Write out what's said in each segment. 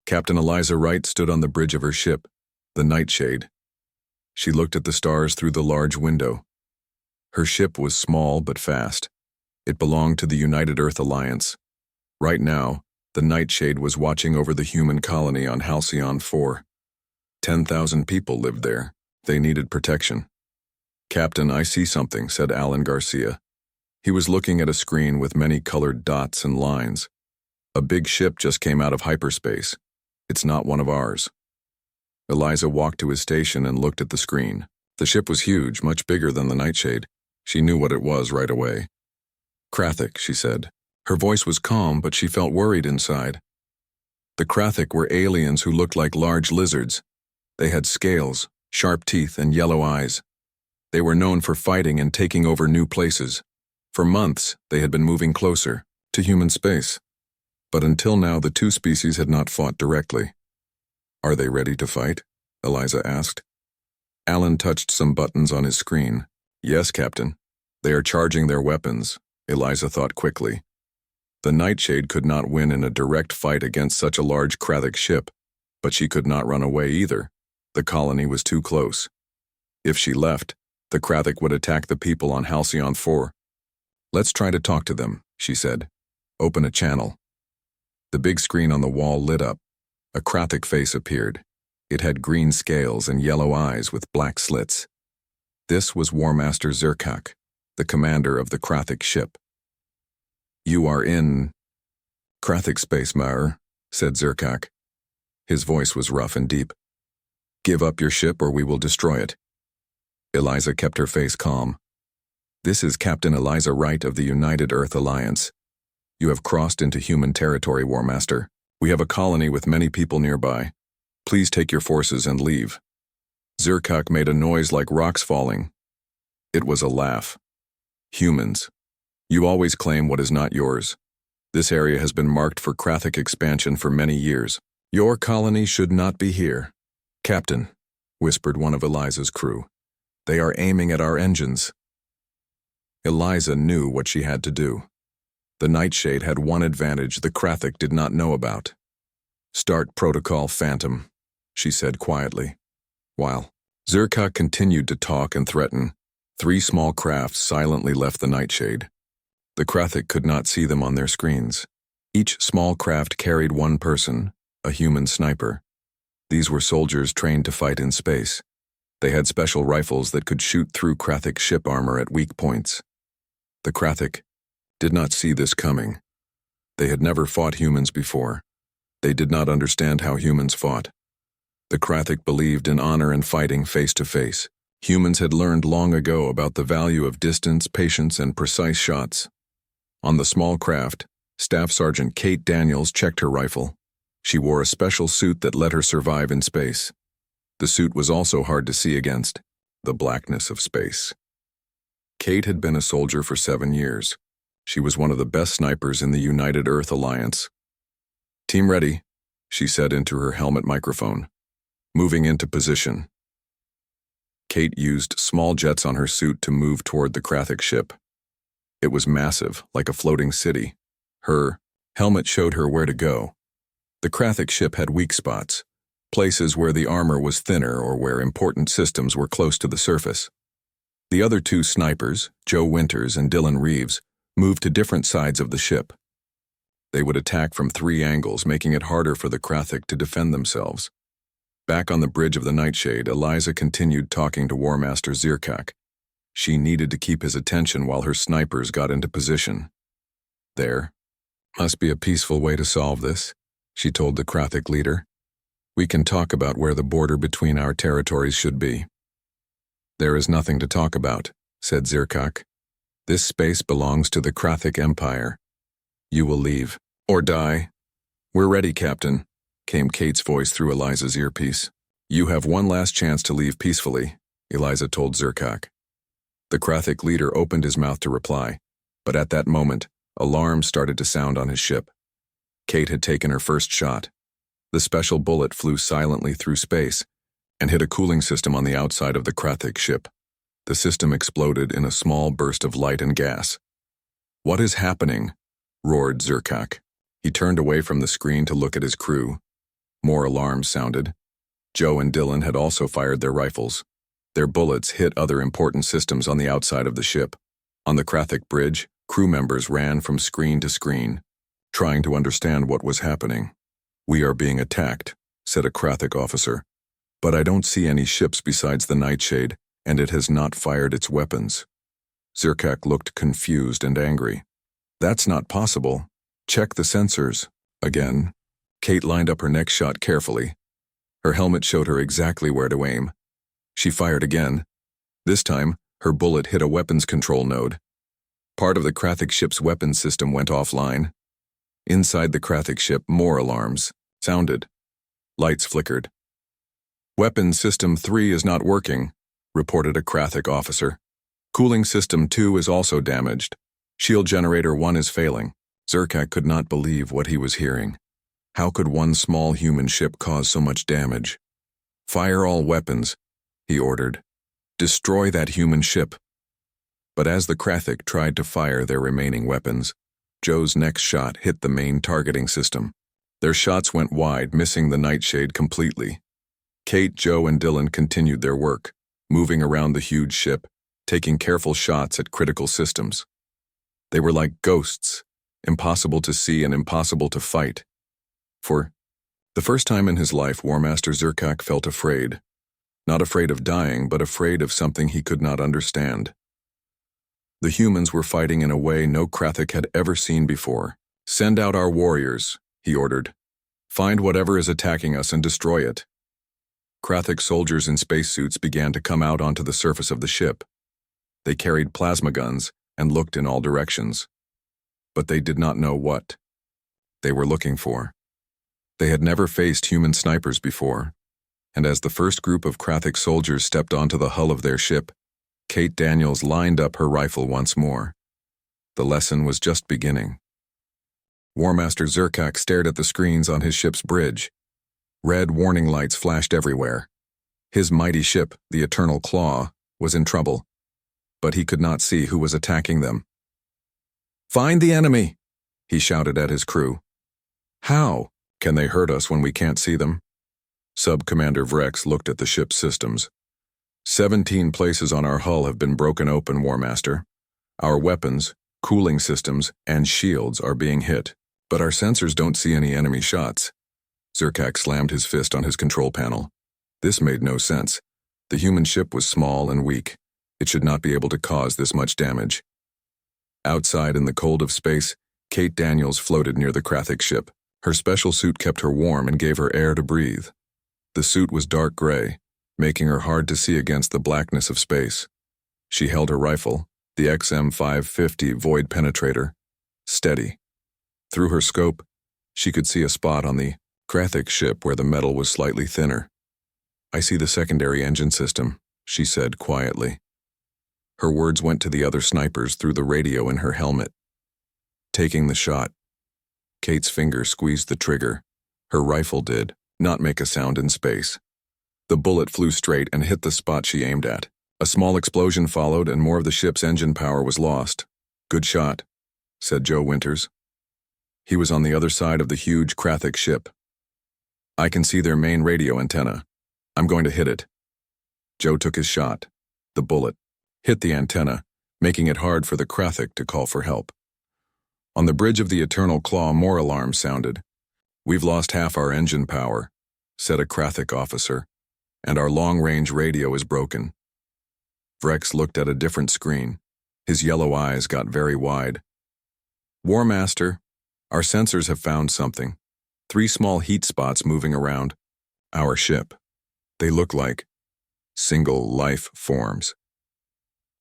Captain Eliza Wright stood on the bridge of her ship, the Nightshade. She looked at the stars through the large window. Her ship was small but fast. It belonged to the United Earth Alliance. Right now, the Nightshade was watching over the human colony on Halcyon 4. 10,000 people lived there. They needed protection. "Captain, I see something," said Alan Garcia. He was looking at a screen with many colored dots and lines. "A big ship just came out of hyperspace. It's not one of ours." Eliza walked to his station and looked at the screen. The ship was huge, much bigger than the Nightshade. She knew what it was right away. "Krathic," she said. Her voice was calm, but she felt worried inside. The Krathic were aliens who looked like large lizards. They had scales, sharp teeth, and yellow eyes. They were known for fighting and taking over new places. For months, they had been moving closer, to human space. But until now, the two species had not fought directly. "Are they ready to fight?" Eliza asked. Alan touched some buttons on his screen. "Yes, Captain. They are charging their weapons," Eliza thought quickly. The Nightshade could not win in a direct fight against such a large Krathic ship, but she could not run away either. The colony was too close. If she left, the Krathic would attack the people on Halcyon 4. "Let's try to talk to them," she said. "Open a channel." The big screen on the wall lit up. A Krathic face appeared. It had green scales and yellow eyes with black slits. This was War Master Zerkak, the commander of the Krathic ship. "You are in Krathic space, Maurer," said Zerkak. His voice was rough and deep. "Give up your ship or we will destroy it." Eliza kept her face calm. "This is Captain Eliza Wright of the United Earth Alliance. You have crossed into human territory, War Master. We have a colony with many people nearby. Please take your forces and leave." Zerkak made a noise like rocks falling. It was a laugh. "Humans. You always claim what is not yours. This area has been marked for Krathic expansion for many years. Your colony should not be here." "Captain," whispered one of Eliza's crew. "They are aiming at our engines." Eliza knew what she had to do. The Nightshade had one advantage the Krathic did not know about. "Start Protocol Phantom," she said quietly. While Zerkak continued to talk and threaten, 3 small crafts silently left the Nightshade. The Krathic could not see them on their screens. Each small craft carried one person, a human sniper. These were soldiers trained to fight in space. They had special rifles that could shoot through Krathic ship armor at weak points. The Krathic did not see this coming. They had never fought humans before. They did not understand how humans fought. The Krathic believed in honor and fighting face to face. Humans had learned long ago about the value of distance, patience, and precise shots. On the small craft, Staff Sergeant Kate Daniels checked her rifle. She wore a special suit that let her survive in space. The suit was also hard to see against the blackness of space. Kate had been a soldier for 7 years. She was one of the best snipers in the United Earth Alliance. "Team ready," she said into her helmet microphone. "Moving into position." Kate used small jets on her suit to move toward the Krathic ship. It was massive, like a floating city. Her helmet showed her where to go. The Krathic ship had weak spots, places where the armor was thinner or where important systems were close to the surface. The other 2 snipers, Joe Winters and Dylan Reeves, moved to different sides of the ship. They would attack from 3 angles, making it harder for the Krathic to defend themselves. Back on the bridge of the Nightshade, Eliza continued talking to War Master Zerkak. She needed to keep his attention while her snipers got into position. "There must be a peaceful way to solve this," she told the Krathic leader. "We can talk about where the border between our territories should be." "There is nothing to talk about," said Zerkak. "This space belongs to the Krathic Empire. You will leave, or die." "We're ready, Captain," came Kate's voice through Eliza's earpiece. "You have one last chance to leave peacefully," Eliza told Zerkak. The Krathic leader opened his mouth to reply, but at that moment, alarms started to sound on his ship. Kate had taken her first shot. The special bullet flew silently through space and hit a cooling system on the outside of the Krathic ship. The system exploded in a small burst of light and gas. "What is happening?" roared Zerkak. He turned away from the screen to look at his crew. More alarms sounded. Joe and Dylan had also fired their rifles. Their bullets hit other important systems on the outside of the ship. On the Krathic bridge, crew members ran from screen to screen, trying to understand what was happening. "We are being attacked," said a Krathic officer. "But I don't see any ships besides the Nightshade, and it has not fired its weapons." Zerkak looked confused and angry. "That's not possible. Check the sensors." Again, Kate lined up her next shot carefully. Her helmet showed her exactly where to aim. She fired again. This time, her bullet hit a weapons control node. Part of the Krathic ship's weapons system went offline. Inside the Krathic ship, more alarms sounded. Lights flickered. "Weapons System 3 is not working," reported a Krathic officer. "Cooling System 2 is also damaged. Shield Generator 1 is failing." Zerkak could not believe what he was hearing. How could one small human ship cause so much damage? "Fire all weapons," he ordered. "Destroy that human ship." But as the Krathic tried to fire their remaining weapons, Joe's next shot hit the main targeting system. Their shots went wide, missing the Nightshade completely. Kate, Joe, and Dylan continued their work, moving around the huge ship, taking careful shots at critical systems. They were like ghosts, impossible to see and impossible to fight. For the first time in his life, War Master Zerkak felt afraid. Not afraid of dying, but afraid of something he could not understand. The humans were fighting in a way no Krathic had ever seen before. "Send out our warriors," he ordered. "Find whatever is attacking us and destroy it." Krathic soldiers in spacesuits began to come out onto the surface of the ship. They carried plasma guns and looked in all directions. But they did not know what they were looking for. They had never faced human snipers before, and as the first group of Krathic soldiers stepped onto the hull of their ship, Kate Daniels lined up her rifle once more. The lesson was just beginning. War Master Zerkak stared at the screens on his ship's bridge. Red warning lights flashed everywhere. His mighty ship, the Eternal Claw, was in trouble, but he could not see who was attacking them. "Find the enemy," he shouted at his crew. "How? Can they hurt us when we can't see them?" Sub-Commander Vrex looked at the ship's systems. 17 places on our hull have been broken open, War Master. Our weapons, cooling systems, and shields are being hit, but our sensors don't see any enemy shots. Zerkak slammed his fist on his control panel. This made no sense. The human ship was small and weak. It should not be able to cause this much damage. Outside in the cold of space, Kate Daniels floated near the Krathic ship. Her special suit kept her warm and gave her air to breathe. The suit was dark gray, making her hard to see against the blackness of space. She held her rifle, the XM550 Void Penetrator, steady. Through her scope, she could see a spot on the Krathic ship where the metal was slightly thinner. "I see the secondary engine system," she said quietly. Her words went to the other snipers through the radio in her helmet. Taking the shot, Kate's finger squeezed the trigger. Her rifle did not make a sound in space. The bullet flew straight and hit the spot she aimed at. A small explosion followed and more of the ship's engine power was lost. "Good shot," said Joe Winters. He was on the other side of the huge Krathic ship. "I can see their main radio antenna. I'm going to hit it." Joe took his shot. The bullet hit the antenna, making it hard for the Krathic to call for help. On the bridge of the Eternal Claw, more alarms sounded. "We've lost half our engine power," said a Krathic officer, "and our long-range radio is broken." Vrex looked at a different screen. His yellow eyes got very wide. "War Master, our sensors have found something. 3 small heat spots moving around our ship. They look like single life forms."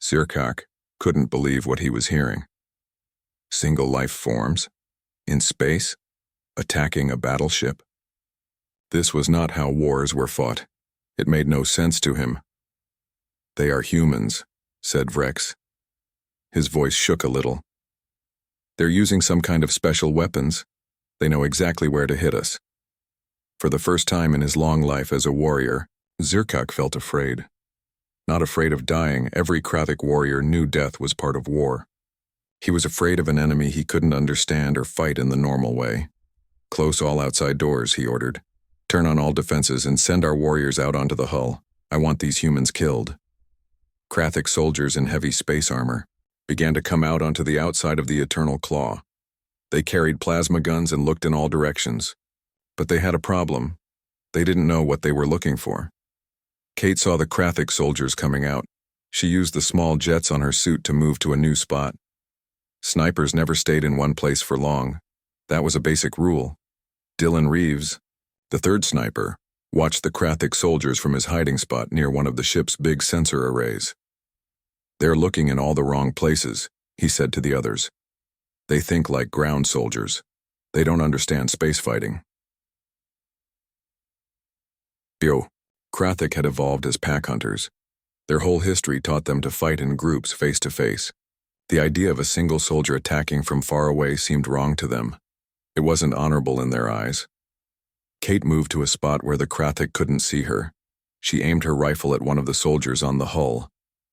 Zerkak couldn't believe what he was hearing. Single life forms? In space? Attacking a battleship? This was not how wars were fought. It made no sense to him. "They are humans," said Vrex. His voice shook a little. "They're using some kind of special weapons. They know exactly where to hit us." For the first time in his long life as a warrior, Zerkak felt afraid. Not afraid of dying, every Krathic warrior knew death was part of war. He was afraid of an enemy he couldn't understand or fight in the normal way. "Close all outside doors," he ordered. Turn on all defenses and send our warriors out onto the hull. I want these humans killed. Krathic soldiers in heavy space armor began to come out onto the outside of the Eternal Claw. They carried plasma guns and looked in all directions. But they had a problem. They didn't know what they were looking for. Kate saw the Krathic soldiers coming out. She used the small jets on her suit to move to a new spot. Snipers never stayed in one place for long. That was a basic rule. Dylan Reeves, the third sniper, watched the Krathic soldiers from his hiding spot near one of the ship's big sensor arrays. "They're looking in all the wrong places," he said to the others. "They think like ground soldiers. They don't understand space fighting." Krathic had evolved as pack hunters. Their whole history taught them to fight in groups face to face. The idea of a single soldier attacking from far away seemed wrong to them. It wasn't honorable in their eyes. Kate moved to a spot where the Krathic couldn't see her. She aimed her rifle at one of the soldiers on the hull.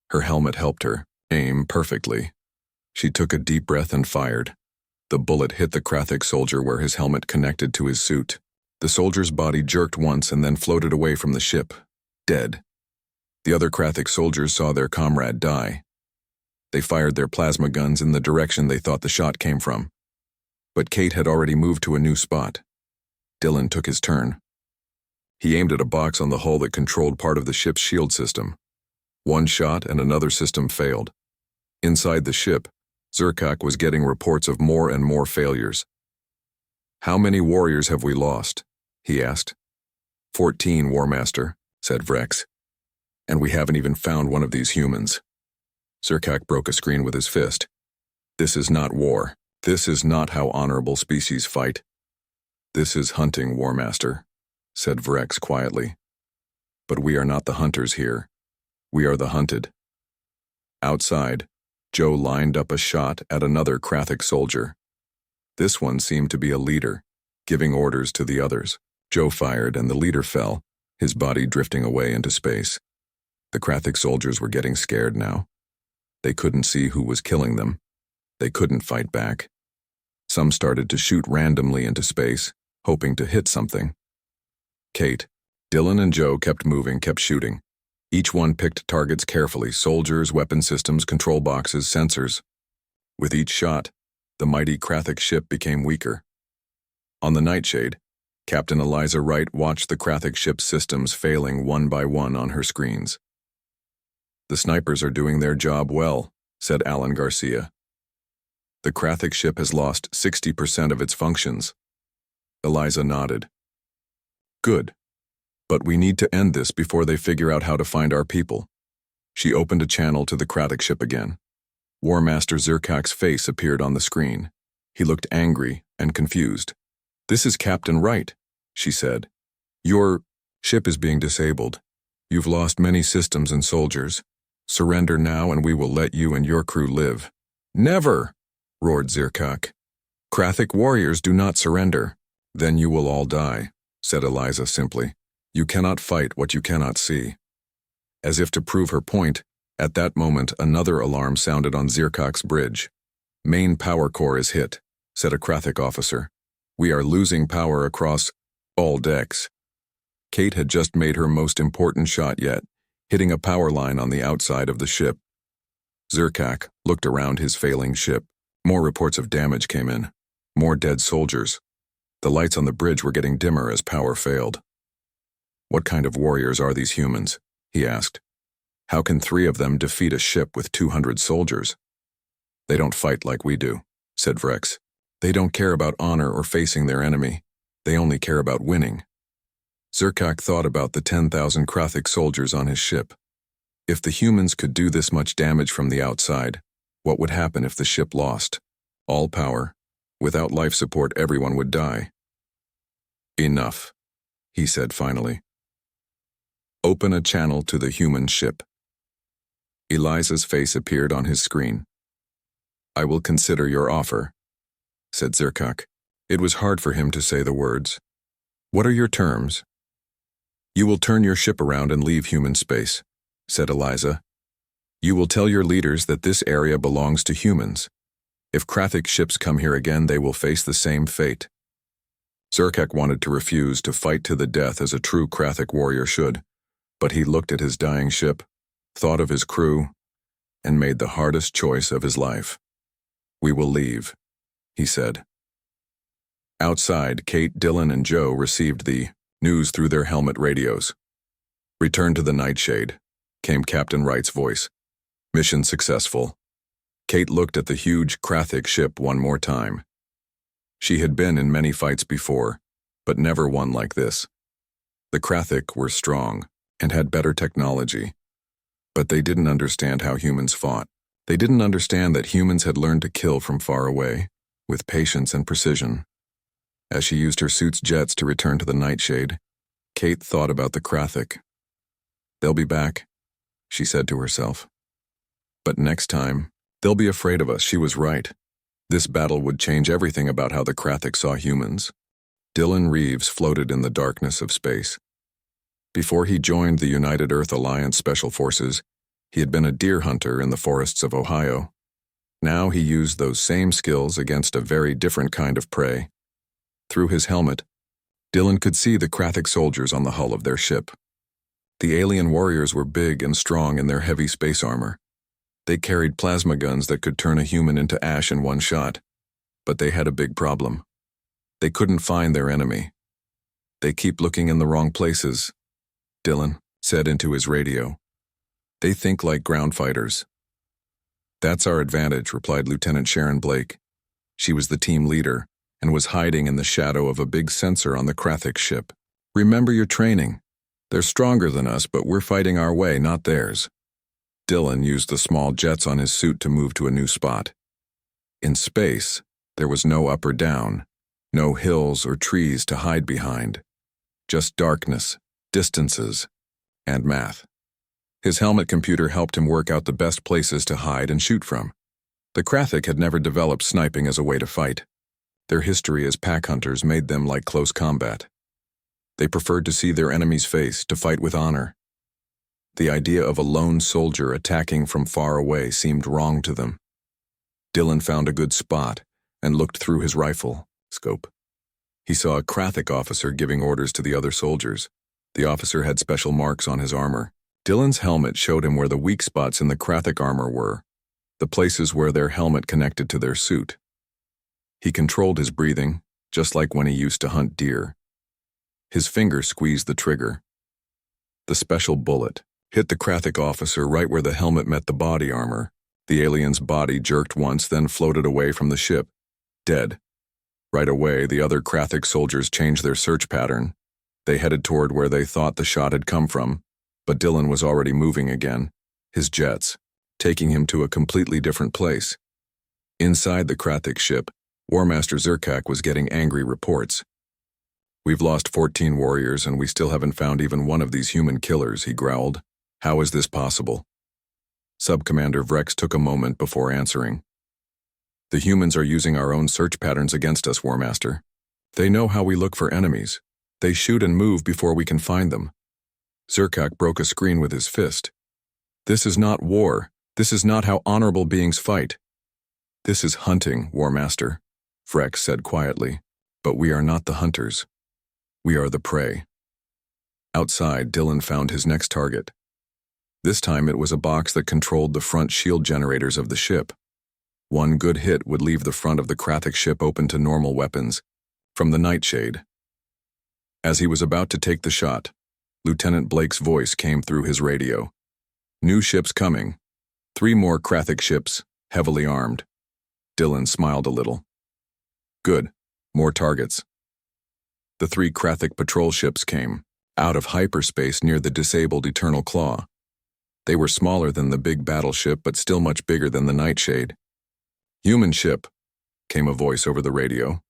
Her helmet helped her aim perfectly. She took a deep breath and fired. The bullet hit the Krathic soldier where his helmet connected to his suit. The soldier's body jerked once and then floated away from the ship, dead. The other Krathic soldiers saw their comrade die. They fired their plasma guns in the direction they thought the shot came from. But Kate had already moved to a new spot. Dylan took his turn. He aimed at a box on the hull that controlled part of the ship's shield system. One shot and another system failed. Inside the ship, Zerkak was getting reports of more and more failures. "How many warriors have we lost?" he asked. 14, War Master," said Vrex. "And we haven't even found one of these humans." Zerkak broke a screen with his fist. "This is not war. This is not how honorable species fight." "This is hunting, War Master," said Vrex quietly. "But we are not the hunters here. We are the hunted." Outside, Joe lined up a shot at another Krathic soldier. This one seemed to be a leader, giving orders to the others. Joe fired and the leader fell, his body drifting away into space. The Krathic soldiers were getting scared now. They couldn't see who was killing them. They couldn't fight back. Some started to shoot randomly into space, hoping to hit something. Kate, Dylan, and Joe kept moving, kept shooting. Each one picked targets carefully: soldiers, weapon systems, control boxes, sensors. With each shot, the mighty Krathic ship became weaker. On the Nightshade, Captain Eliza Wright watched the Krathic ship's systems failing one by one on her screens. "The snipers are doing their job well," said Alan Garcia. "The Krathic ship has lost 60% of its functions." Eliza nodded. "Good. But we need to end this before they figure out how to find our people." She opened a channel to the Krathic ship again. War Master Zerkak's face appeared on the screen. He looked angry and confused. "This is Captain Wright," she said. "Your ship is being disabled. You've lost many systems and soldiers. Surrender now and we will let you and your crew live." "Never!" roared Zerkak. "Krathic warriors do not surrender." "Then you will all die," said Eliza simply. "You cannot fight what you cannot see." As if to prove her point, at that moment another alarm sounded on Zerkak's bridge. "Main power core is hit," said a Krathic officer. "We are losing power across all decks." Kate had just made her most important shot yet, hitting a power line on the outside of the ship. Zerkak looked around his failing ship. More reports of damage came in. More dead soldiers. The lights on the bridge were getting dimmer as power failed. "What kind of warriors are these humans?" he asked. "How can 3 of them defeat a ship with 200 soldiers?" "They don't fight like we do," said Vrex. "They don't care about honor or facing their enemy. They only care about winning." Zerkak thought about the 10,000 Krathic soldiers on his ship. If the humans could do this much damage from the outside, what would happen if the ship lost? All power. Without life support, everyone would die. "Enough," he said finally. "Open a channel to the human ship." Eliza's face appeared on his screen. "I will consider your offer," said Zerkak. It was hard for him to say the words. "What are your terms?" "You will turn your ship around and leave human space," said Eliza. "You will tell your leaders that this area belongs to humans. If Krathic ships come here again, they will face the same fate." Zerkak wanted to refuse to fight to the death as a true Krathic warrior should, but he looked at his dying ship, thought of his crew, and made the hardest choice of his life. "We will leave," he said. Outside, Kate, Dylan, and Joe received the news through their helmet radios. "Return to the Nightshade," came Captain Wright's voice. "Mission successful." Kate looked at the huge Krathic ship one more time. She had been in many fights before, but never one like this. The Krathic were strong and had better technology, but they didn't understand how humans fought. They didn't understand that humans had learned to kill from far away, with patience and precision. As she used her suit's jets to return to the Nightshade, Kate thought about the Krathic. "They'll be back," she said to herself. "But next time, they'll be afraid of us." She was right. This battle would change everything about how the Krathic saw humans. Dylan Reeves floated in the darkness of space. Before he joined the United Earth Alliance Special Forces, he had been a deer hunter in the forests of Ohio. Now he used those same skills against a very different kind of prey. Through his helmet, Dylan could see the Krathic soldiers on the hull of their ship. The alien warriors were big and strong in their heavy space armor. They carried plasma guns that could turn a human into ash in one shot. But they had a big problem. They couldn't find their enemy. "They keep looking in the wrong places," Dylan said into his radio. "They think like ground fighters." "That's our advantage," replied Lieutenant Sharon Blake. She was the team leader and was hiding in the shadow of a big sensor on the Krathic ship. "Remember your training. They're stronger than us, but we're fighting our way, not theirs." Dylan used the small jets on his suit to move to a new spot. In space, there was no up or down, no hills or trees to hide behind. Just darkness, distances, and math. His helmet computer helped him work out the best places to hide and shoot from. The Krathic had never developed sniping as a way to fight. Their history as pack hunters made them like close combat. They preferred to see their enemy's face, to fight with honor. The idea of a lone soldier attacking from far away seemed wrong to them. Dylan found a good spot and looked through his rifle scope. He saw a Krathic officer giving orders to the other soldiers. The officer had special marks on his armor. Dylan's helmet showed him where the weak spots in the Krathic armor were, the places where their helmet connected to their suit. He controlled his breathing, just like when he used to hunt deer. His finger squeezed the trigger. The special bullet hit the Krathic officer right where the helmet met the body armor. The alien's body jerked once, then floated away from the ship, dead. Right away, the other Krathic soldiers changed their search pattern. They headed toward where they thought the shot had come from, but Dylan was already moving again, his jets, taking him to a completely different place. Inside the Krathic ship, War Master Zerkak was getting angry reports. "We've lost 14 warriors and we still haven't found even one of these human killers," he growled. "How is this possible?" Sub-Commander Vrex took a moment before answering. "The humans are using our own search patterns against us, War Master. They know how we look for enemies. They shoot and move before we can find them." Zerkak broke a screen with his fist. "This is not war. This is not how honorable beings fight." "This is hunting, War Master," Vrex said quietly. "But we are not the hunters. We are the prey." Outside, Dylan found his next target. This time it was a box that controlled the front shield generators of the ship. One good hit would leave the front of the Krathic ship open to normal weapons, from the Nightshade. As he was about to take the shot, Lieutenant Blake's voice came through his radio. "New ships coming. 3 more Krathic ships, heavily armed." Dylan smiled a little. "Good. More targets." The 3 Krathic patrol ships came, out of hyperspace near the disabled Eternal Claw. They were smaller than the big battleship, but still much bigger than the Nightshade. "Human ship," came a voice over the radio.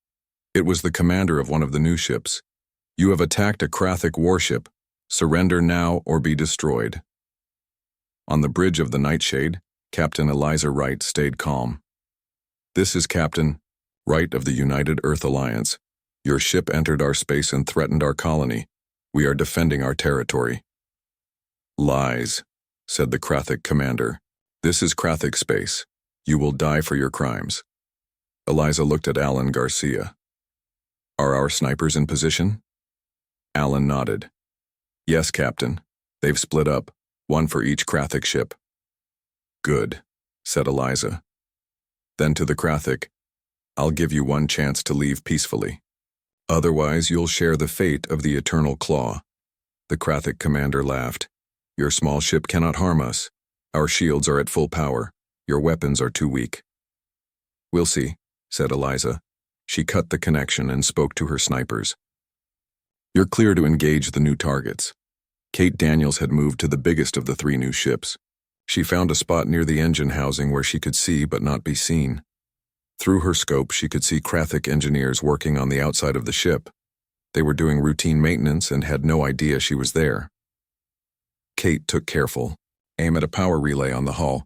It was the commander of one of the new ships. "You have attacked a Krathic warship. Surrender now or be destroyed." On the bridge of the Nightshade, Captain Eliza Wright stayed calm. "This is Captain Wright of the United Earth Alliance. Your ship entered our space and threatened our colony. We are defending our territory." "Lies," said the Krathic commander. "This is Krathic space. You will die for your crimes." Eliza looked at Alan Garcia. Are our snipers in position? Alan nodded. Yes, Captain. They've split up, one for each Krathic ship. Good, said Eliza. Then to the Krathic, I'll give you one chance to leave peacefully. Otherwise, you'll share the fate of the Eternal Claw. The Krathic commander laughed. Your small ship cannot harm us. Our shields are at full power. Your weapons are too weak. We'll see, said Eliza. She cut the connection and spoke to her snipers. You're clear to engage the new targets. Kate Daniels had moved to the biggest of the 3 new ships. She found a spot near the engine housing where she could see but not be seen. Through her scope, she could see Krathic engineers working on the outside of the ship. They were doing routine maintenance and had no idea she was there. Kate took careful aim at a power relay on the hull.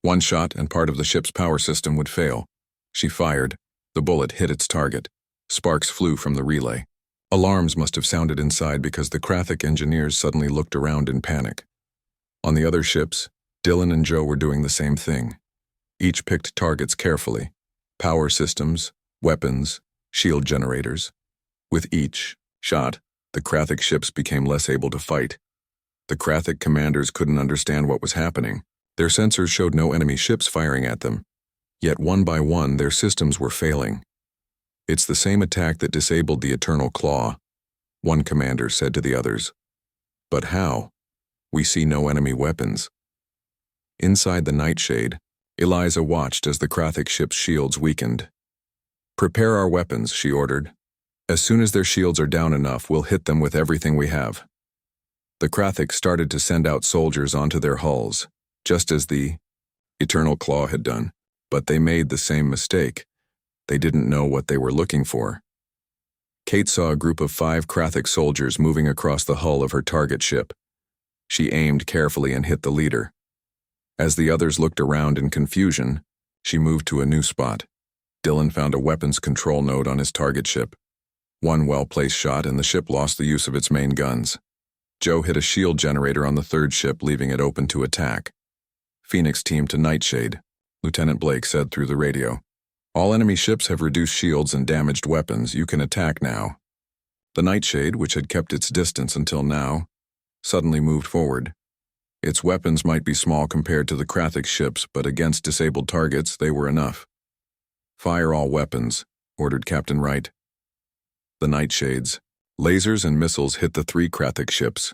One shot and part of the ship's power system would fail. She fired. The bullet hit its target. Sparks flew from the relay. Alarms must have sounded inside because the Krathic engineers suddenly looked around in panic. On the other ships, Dylan and Joe were doing the same thing. Each picked targets carefully. Power systems, weapons, shield generators. With each shot, the Krathic ships became less able to fight. The Krathic commanders couldn't understand what was happening. Their sensors showed no enemy ships firing at them. Yet one by one, their systems were failing. It's the same attack that disabled the Eternal Claw, one commander said to the others. But how? We see no enemy weapons. Inside the Nightshade, Eliza watched as the Krathic ship's shields weakened. Prepare our weapons, she ordered. As soon as their shields are down enough, we'll hit them with everything we have. The Krathic started to send out soldiers onto their hulls, just as the Eternal Claw had done, but they made the same mistake. They didn't know what they were looking for. Kate saw a group of 5 Krathic soldiers moving across the hull of her target ship. She aimed carefully and hit the leader. As the others looked around in confusion, she moved to a new spot. Dylan found a weapons control node on his target ship. One well-placed shot and the ship lost the use of its main guns. Joe hit a shield generator on the 3rd ship, leaving it open to attack. Phoenix teamed to Nightshade, Lieutenant Blake said through the radio. All enemy ships have reduced shields and damaged weapons. You can attack now. The Nightshade, which had kept its distance until now, suddenly moved forward. Its weapons might be small compared to the Krathic ships, but against disabled targets, they were enough. Fire all weapons, ordered Captain Wright. The Nightshades, lasers and missiles hit the 3 Krathic ships.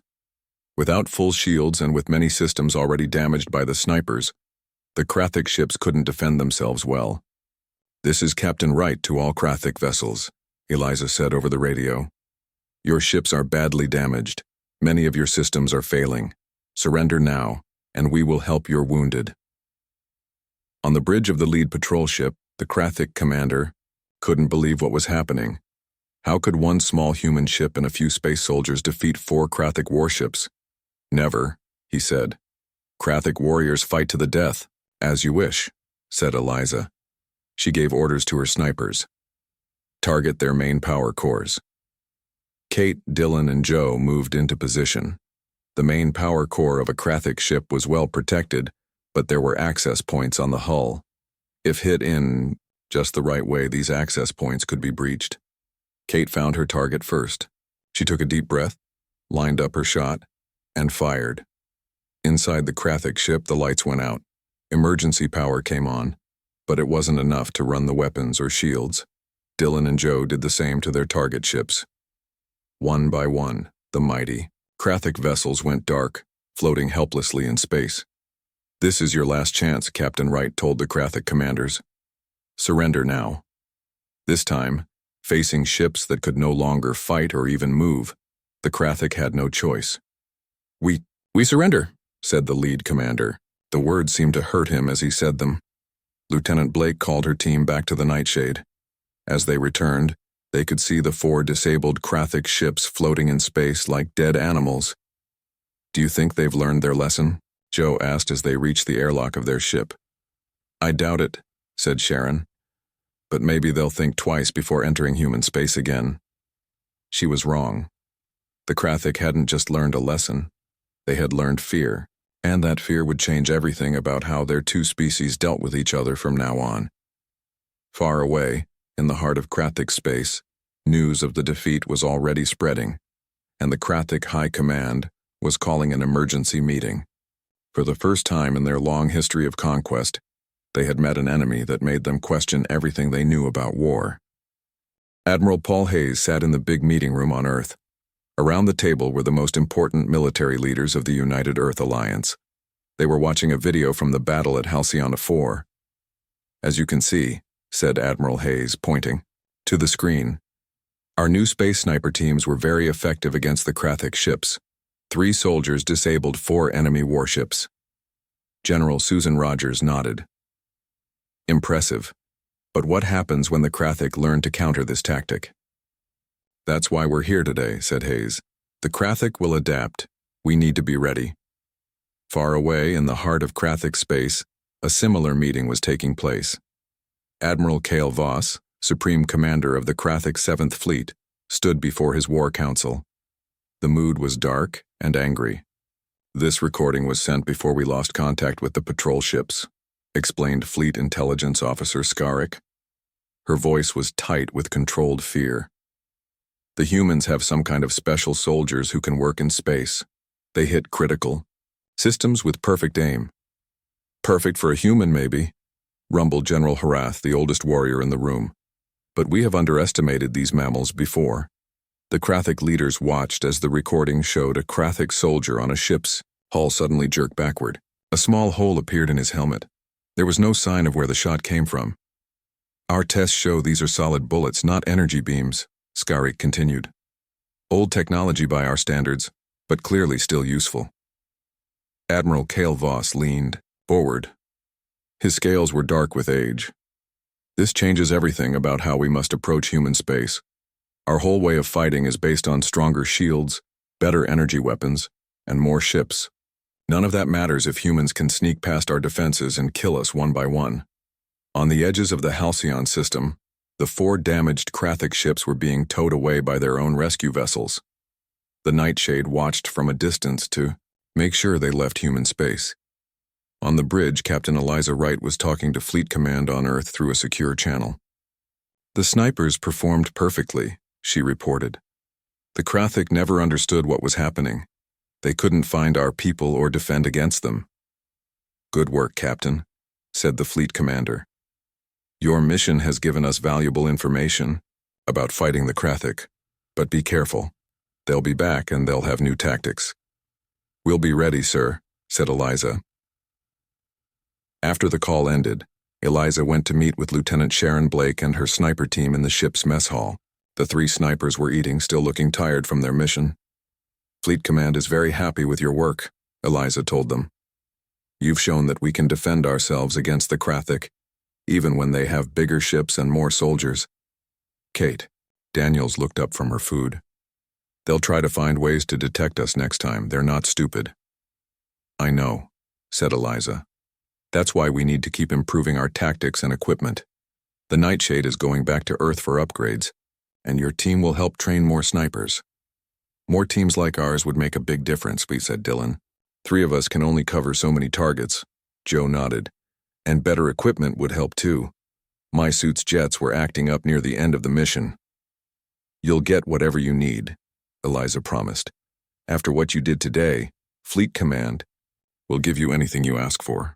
Without full shields and with many systems already damaged by the snipers, the Krathic ships couldn't defend themselves well. This is Captain Wright to all Krathic vessels, Eliza said over the radio. Your ships are badly damaged. Many of your systems are failing. Surrender now, and we will help your wounded. On the bridge of the lead patrol ship, the Krathic commander couldn't believe what was happening. How could one small human ship and a few space soldiers defeat 4 Krathic warships? Never, he said. Krathic warriors fight to the death, as you wish, said Eliza. She gave orders to her snipers. Target their main power cores. Kate, Dylan, and Joe moved into position. The main power core of a Krathic ship was well protected, but there were access points on the hull. If hit in just the right way, these access points could be breached. Kate found her target first. She took a deep breath, lined up her shot, and fired. Inside the Krathic ship, the lights went out. Emergency power came on, but it wasn't enough to run the weapons or shields. Dylan and Joe did the same to their target ships. One by one, the mighty Krathic vessels went dark, floating helplessly in space. This is your last chance, Captain Wright told the Krathic commanders. Surrender now. This time, facing ships that could no longer fight or even move, the Krathic had no choice. We surrender, said the lead commander. The words seemed to hurt him as he said them. Lieutenant Blake called her team back to the Nightshade. As they returned, they could see the 4 disabled Krathic ships floating in space like dead animals. Do you think they've learned their lesson? Joe asked as they reached the airlock of their ship. I doubt it, said Sharon. But maybe they'll think twice before entering human space again. She was wrong. The Krathic hadn't just learned a lesson. They had learned fear, and that fear would change everything about how their 2 species dealt with each other from now on. Far away, in the heart of Krathic space, News of the defeat was already spreading, and the Krathic High Command was calling an emergency meeting. For the first time in their long history of conquest, they had met an enemy that made them question everything they knew about war. Admiral Paul Hayes sat in the big meeting room on Earth. Around the table were the most important military leaders of the United Earth Alliance. They were watching a video from the battle at Halcyon 4. "As you can see," said Admiral Hayes, pointing to the screen, "our new space sniper teams were very effective against the Krathic ships. 3 soldiers disabled 4 enemy warships." General Susan Rogers nodded. "Impressive. But what happens when the Krathic learn to counter this tactic?" "That's why we're here today," said Hayes. "The Krathic will adapt. We need to be ready." Far away in the heart of Krathic space, a similar meeting was taking place. Admiral Cale Voss, Supreme Commander of the Krathic 7th Fleet, stood before his war council. The mood was dark and angry. "This recording was sent before we lost contact with the patrol ships," explained Fleet Intelligence Officer Skarik. Her voice was tight with controlled fear. "The humans have some kind of special soldiers who can work in space. They hit critical systems with perfect aim." "Perfect for a human, maybe," rumbled General Harath, the oldest warrior in the room. "But we have underestimated these mammals before." The Krathic leaders watched as the recording showed a Krathic soldier on a ship's hull suddenly jerk backward. A small hole appeared in his helmet. There was no sign of where the shot came from. "Our tests show these are solid bullets, not energy beams," Skarik continued. "Old technology by our standards, but clearly still useful." Admiral Cale Voss leaned forward. His scales were dark with age. "This changes everything about how we must approach human space. Our whole way of fighting is based on stronger shields, better energy weapons, and more ships. None of that matters if humans can sneak past our defenses and kill us one by one." On the edges of the Halcyon system, the 4 damaged Krathic ships were being towed away by their own rescue vessels. The Nightshade watched from a distance to make sure they left human space. On the bridge, Captain Eliza Wright was talking to Fleet Command on Earth through a secure channel. "The snipers performed perfectly," she reported. "The Krathic never understood what was happening. They couldn't find our people or defend against them." "Good work, Captain," said the fleet commander. "Your mission has given us valuable information about fighting the Krathic, but be careful. They'll be back and they'll have new tactics." "We'll be ready, sir," said Eliza. After the call ended, Eliza went to meet with Lieutenant Sharon Blake and her sniper team in the ship's mess hall. The 3 snipers were eating, still looking tired from their mission. "Fleet Command is very happy with your work," Eliza told them. "You've shown that we can defend ourselves against the Krathic, even when they have bigger ships and more soldiers." "Kate," Daniels looked up from her food. "They'll try to find ways to detect us next time. They're not stupid." "I know," said Eliza. "That's why we need to keep improving our tactics and equipment. The Nightshade is going back to Earth for upgrades, and your team will help train more snipers." "More teams like ours would make a big difference," said Dylan. "3 of us can only cover so many targets." Joe nodded. "And better equipment would help too. My suit's jets were acting up near the end of the mission." "You'll get whatever you need," Eliza promised. "After what you did today, Fleet Command will give you anything you ask for."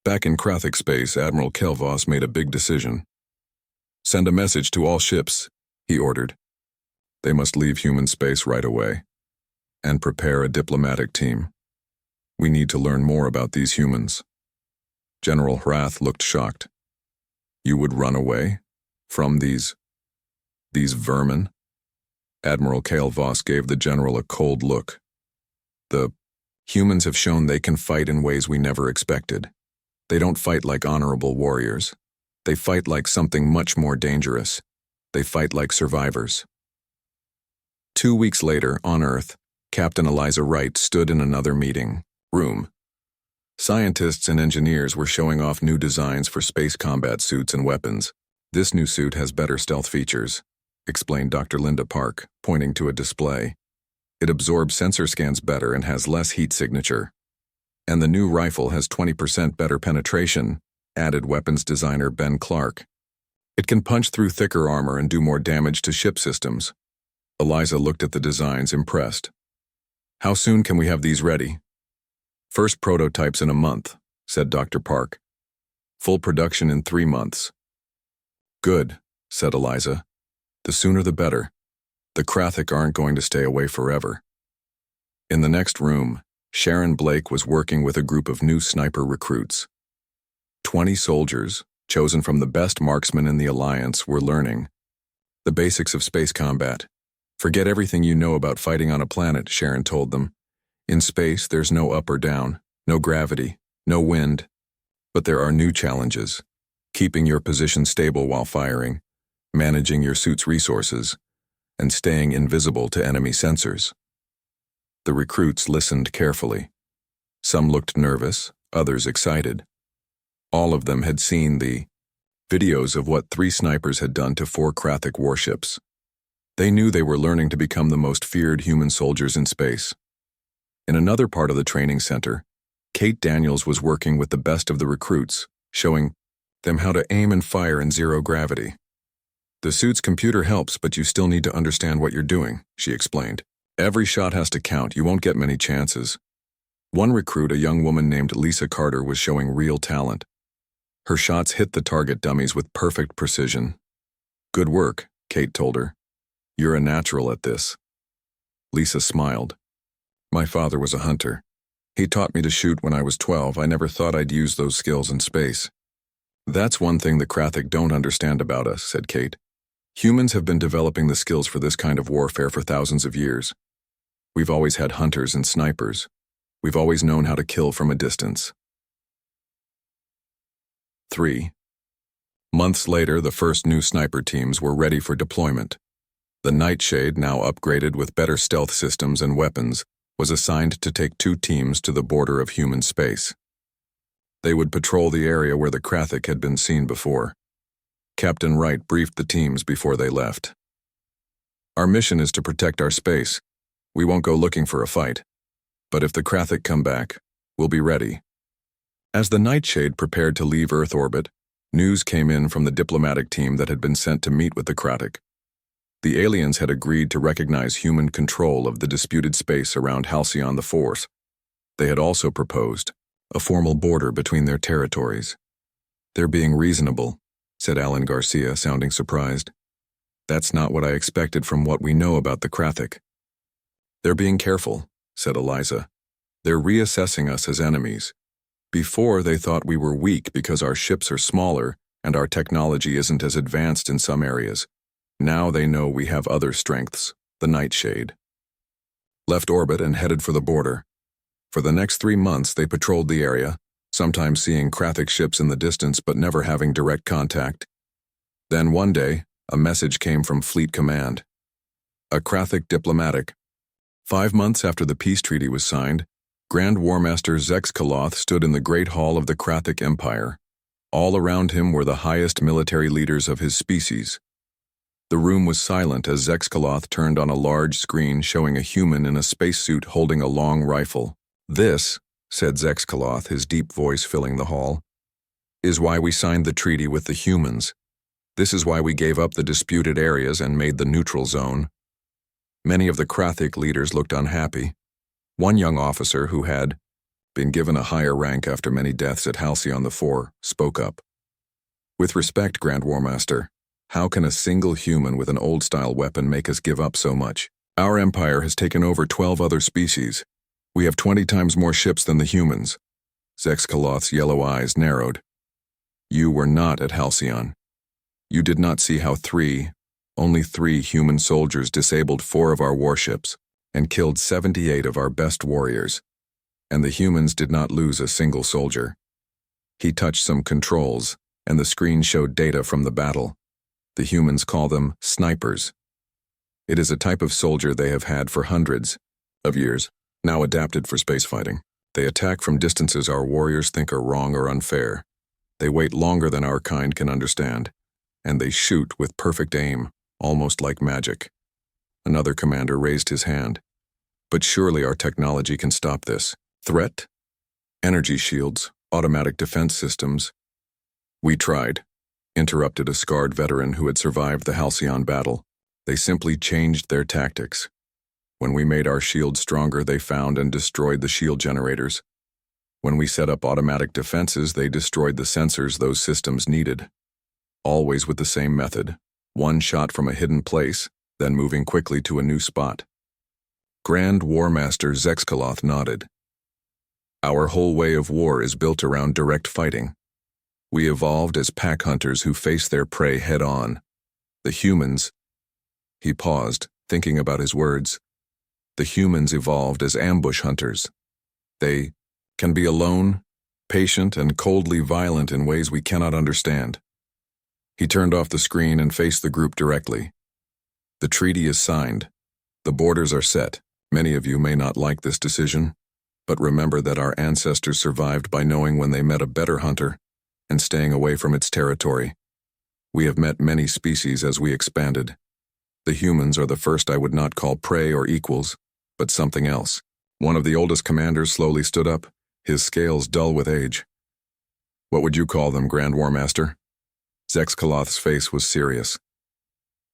Back in Krathic space, Admiral Cale Voss made a big decision. "Send a message to all ships," he ordered. "They must leave human space right away. And prepare a diplomatic team. We need to learn more about these humans." General Hrath looked shocked. "You would run away? From these vermin?" Admiral Cale Voss gave the general a cold look. "The humans have shown they can fight in ways we never expected. They don't fight like honorable warriors. They fight like something much more dangerous. They fight like survivors." 2 weeks later, on Earth, Captain Eliza Wright stood in another meeting room. Scientists and engineers were showing off new designs for space combat suits and weapons. "This new suit has better stealth features," explained Dr. Linda Park, pointing to a display. "It absorbs sensor scans better and has less heat signature. And the new rifle has 20% better penetration," added weapons designer Ben Clark. It can punch through thicker armor and do more damage to ship systems. Eliza looked at the designs, impressed. How soon can we have these ready? First prototypes in a month, said Dr. Park. Full production in 3 months. Good, said Eliza. The sooner the better. The Krathic aren't going to stay away forever. In the next room, Sharon Blake was working with a group of new sniper recruits. 20 soldiers, chosen from the best marksmen in the Alliance, were learning the basics of space combat. Forget everything you know about fighting on a planet, Sharon told them. In space, there's no up or down, no gravity, no wind. But there are new challenges. Keeping your position stable while firing, managing your suit's resources, and staying invisible to enemy sensors. The recruits listened carefully. Some looked nervous, others excited. All of them had seen the videos of what 3 snipers had done to 4 Krathic warships. They knew they were learning to become the most feared human soldiers in space. In another part of the training center, Kate Daniels was working with the best of the recruits, showing them how to aim and fire in zero gravity. The suit's computer helps, but you still need to understand what you're doing, she explained. Every shot has to count, you won't get many chances. One recruit, a young woman named Lisa Carter, was showing real talent. Her shots hit the target dummies with perfect precision. Good work, Kate told her. You're a natural at this. Lisa smiled. My father was a hunter. He taught me to shoot when I was 12. I never thought I'd use those skills in space. That's one thing the Krathic don't understand about us, said Kate. Humans have been developing the skills for this kind of warfare for thousands of years. We've always had hunters and snipers. We've always known how to kill from a distance. 3. Months later, the first new sniper teams were ready for deployment. The Nightshade, now upgraded with better stealth systems and weapons, was assigned to take 2 teams to the border of human space. They would patrol the area where the Krathic had been seen before. Captain Wright briefed the teams before they left. Our mission is to protect our space. We won't go looking for a fight. But if the Krathic come back, we'll be ready. As the Nightshade prepared to leave Earth orbit, news came in from the diplomatic team that had been sent to meet with the Krathic. The aliens had agreed to recognize human control of the disputed space around Halcyon IV. They had also proposed a formal border between their territories. They're being reasonable, said Alan Garcia, sounding surprised. That's not what I expected from what we know about the Krathic. They're being careful, said Eliza. They're reassessing us as enemies. Before, they thought we were weak because our ships are smaller and our technology isn't as advanced in some areas. Now they know we have other strengths, the Nightshade. Left orbit and headed for the border. For the next 3 months, they patrolled the area, sometimes seeing Krathic ships in the distance but never having direct contact. Then one day, a message came from Fleet Command. A Krathic diplomatic. 5 months after the peace treaty was signed, Grand Warmaster Zexkaloth stood in the Great Hall of the Krathic Empire. All around him were the highest military leaders of his species. The room was silent as Zexkaloth turned on a large screen showing a human in a spacesuit holding a long rifle. This, said Zexkaloth, his deep voice filling the hall, is why we signed the treaty with the humans. This is why we gave up the disputed areas and made the neutral zone. Many of the Krathic leaders looked unhappy. One young officer who had been given a higher rank after many deaths at Halcyon IV spoke up. With respect, Grand Warmaster, how can a single human with an old-style weapon make us give up so much? Our empire has taken over 12 other species. We have 20 times more ships than the humans. Zexkaloth's yellow eyes narrowed. You were not at Halcyon. You did not see how only three human soldiers disabled 4 of our warships and killed 78 of our best warriors. And the humans did not lose a single soldier. He touched some controls, and the screen showed data from the battle. The humans call them snipers. It is a type of soldier they have had for hundreds of years, now adapted for space fighting. They attack from distances our warriors think are wrong or unfair. They wait longer than our kind can understand, and they shoot with perfect aim, almost like magic. Another commander raised his hand. But surely our technology can stop this. Threat? Energy shields, automatic defense systems. We tried. interrupted a scarred veteran who had survived the Halcyon battle. They simply changed their tactics. When we made our shields stronger, they found and destroyed the shield generators. When we set up automatic defenses, they destroyed the sensors those systems needed. Always with the same method: one shot from a hidden place, then moving quickly to a new spot. Grand War Master Zexkaloth nodded. Our whole way of war is built around direct fighting. We evolved as pack hunters who face their prey head-on. The humans— He paused, thinking about his words. The humans evolved as ambush hunters. They can be alone, patient, and coldly violent in ways we cannot understand. He turned off the screen and faced the group directly. The treaty is signed. The borders are set. Many of you may not like this decision, but remember that our ancestors survived by knowing when they met a better hunter and staying away from its territory. We have met many species as we expanded. The humans are the first I would not call prey or equals, but something else. One of the oldest commanders slowly stood up, his scales dull with age. What would you call them, Grand War Master? Zexkaloth's face was serious.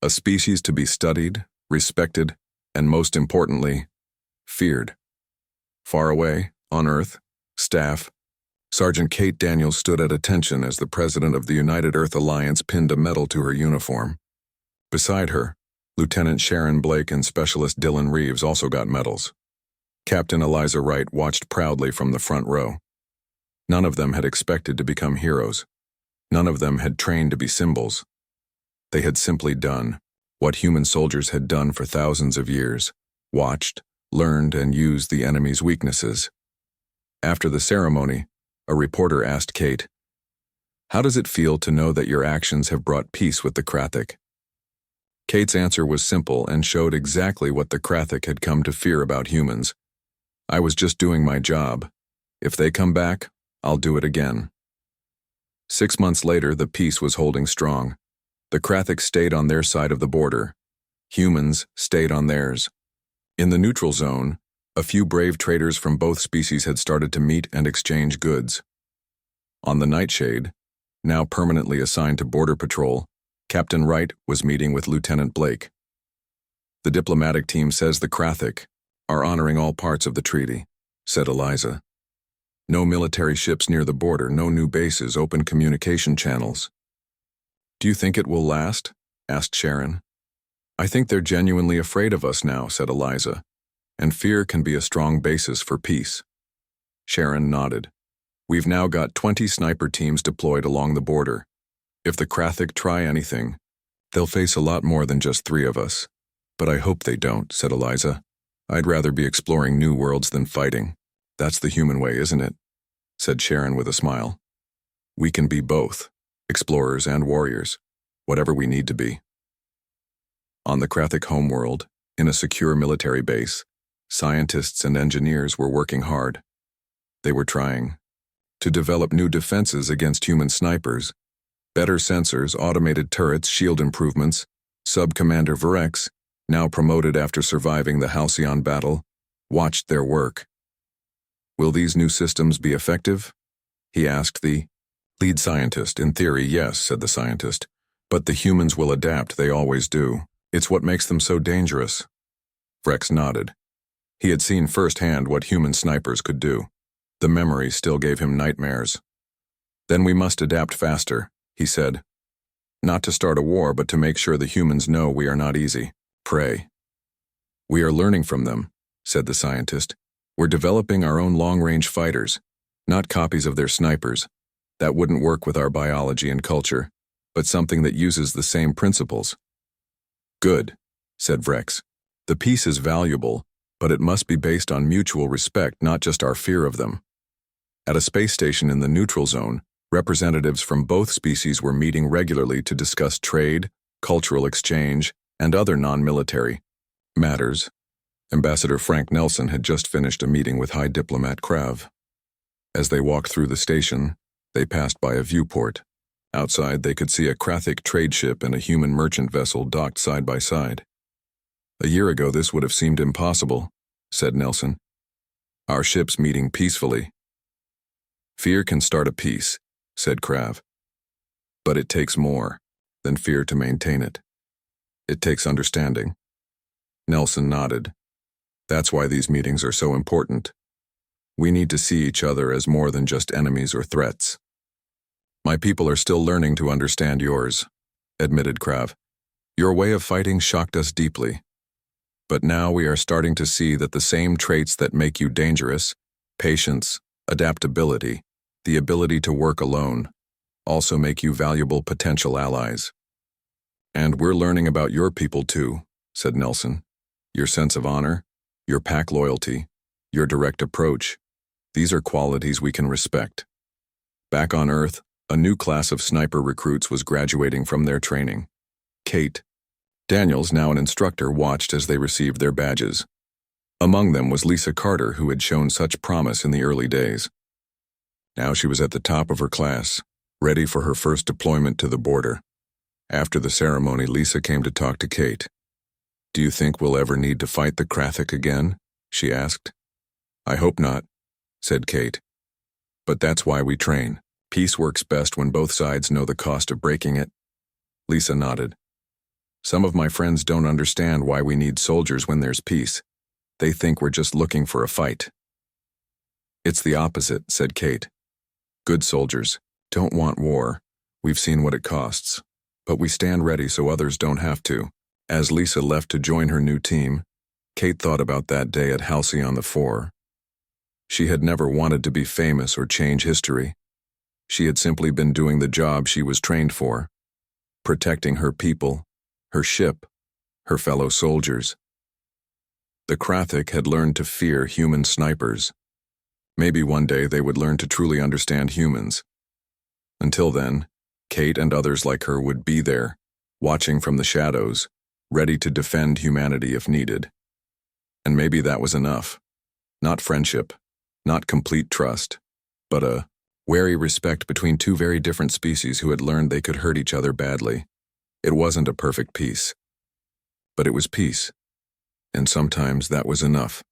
A species to be studied, respected, and most importantly, feared. Far away, on Earth, staff, Sergeant Kate Daniels stood at attention as the president of the United Earth Alliance pinned a medal to her uniform. Beside her, Lieutenant Sharon Blake and Specialist Dylan Reeves also got medals. Captain Eliza Wright watched proudly from the front row. None of them had expected to become heroes. None of them had trained to be symbols. They had simply done what human soldiers had done for thousands of years: watched, learned, and used the enemy's weaknesses. After the ceremony, a reporter asked Kate, "How does it feel to know that your actions have brought peace with the Krathic?" Kate's answer was simple and showed exactly what the Krathic had come to fear about humans. "I was just doing my job. If they come back, I'll do it again." 6 months later, the peace was holding strong. The Krathic stayed on their side of the border. Humans stayed on theirs. In the neutral zone, a few brave traders from both species had started to meet and exchange goods. On the Nightshade, now permanently assigned to border patrol, Captain Wright was meeting with Lieutenant Blake. "The diplomatic team says the Krathic are honoring all parts of the treaty," said Eliza. "No military ships near the border, no new bases, open communication channels." "Do you think it will last?" asked Sharon. "I think they're genuinely afraid of us now," said Eliza, "and fear can be a strong basis for peace." Sharon nodded. "We've now got 20 sniper teams deployed along the border. If the Krathic try anything, they'll face a lot more than just 3 of us. But I hope they don't," said Eliza. "I'd rather be exploring new worlds than fighting. That's the human way, isn't it?" said Sharon with a smile. "We can be both, explorers and warriors, whatever we need to be." On the Krathic homeworld, in a secure military base, scientists and engineers were working hard. They were trying to develop new defenses against human snipers, better sensors, automated turrets, shield improvements. Sub-Commander Virex, now promoted after surviving the Halcyon battle, watched their work. "Will these new systems be effective?" he asked the lead scientist. "In theory, yes," said the scientist. "But the humans will adapt, they always do. It's what makes them so dangerous." Vrex nodded. He had seen firsthand what human snipers could do. The memory still gave him nightmares. "Then we must adapt faster," he said. "Not to start a war, but to make sure the humans know we are not easy prey." "We are learning from them," said the scientist. "We're developing our own long-range fighters, not copies of their snipers. That wouldn't work with our biology and culture, but something that uses the same principles." "Good," said Vrex. "The peace is valuable, but it must be based on mutual respect, not just our fear of them." At a space station in the neutral zone, representatives from both species were meeting regularly to discuss trade, cultural exchange, and other non-military matters. Ambassador Frank Nelson had just finished a meeting with High Diplomat Krav. As they walked through the station, they passed by a viewport. Outside, they could see a Krathic trade ship and a human merchant vessel docked side by side. "A year ago, this would have seemed impossible," said Nelson. "Our ships meeting peacefully." "Fear can start a peace," said Krav. But it takes more than fear to maintain it. It takes understanding. Nelson nodded. That's why these meetings are so important. We need to see each other as more than just enemies or threats. My people are still learning to understand yours, admitted Krav. Your way of fighting shocked us deeply. But now we are starting to see that the same traits that make you dangerous, patience, adaptability, the ability to work alone, also make you valuable potential allies. And we're learning about your people too, said Nelson. Your sense of honor, your pack loyalty, your direct approach, these are qualities we can respect. Back on Earth, a new class of sniper recruits was graduating from their training. Kate, Daniels, now an instructor, watched as they received their badges. Among them was Lisa Carter, who had shown such promise in the early days. Now she was at the top of her class, ready for her first deployment to the border. After the ceremony, Lisa came to talk to Kate. Do you think we'll ever need to fight the Krathic again? She asked. I hope not, said Kate. But that's why we train. Peace works best when both sides know the cost of breaking it. Lisa nodded. Some of my friends don't understand why we need soldiers when there's peace. They think we're just looking for a fight. It's the opposite, said Kate. Good soldiers don't want war. We've seen what it costs. But we stand ready so others don't have to. As Lisa left to join her new team, Kate thought about that day at Halcyon the Four. She had never wanted to be famous or change history. She had simply been doing the job she was trained for, protecting her people, her ship, her fellow soldiers. The Krathic had learned to fear human snipers. Maybe one day they would learn to truly understand humans. Until then, Kate and others like her would be there, watching from the shadows, ready to defend humanity if needed. And maybe that was enough. Not friendship, not complete trust, but a wary respect between two very different species who had learned they could hurt each other badly. It wasn't a perfect peace, but it was peace, and sometimes that was enough.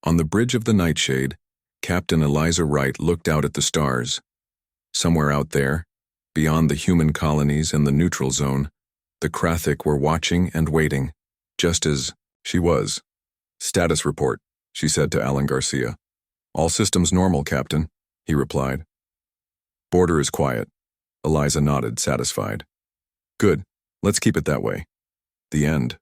On the bridge of the Nightshade, Captain Eliza Wright looked out at the stars. Somewhere out there, beyond the human colonies and the neutral zone, the Krathic were watching and waiting, just as she was. Status report, she said to Alan Garcia. All systems normal, Captain, he replied. Border is quiet. Eliza nodded, satisfied. Good, let's keep it that way. The end.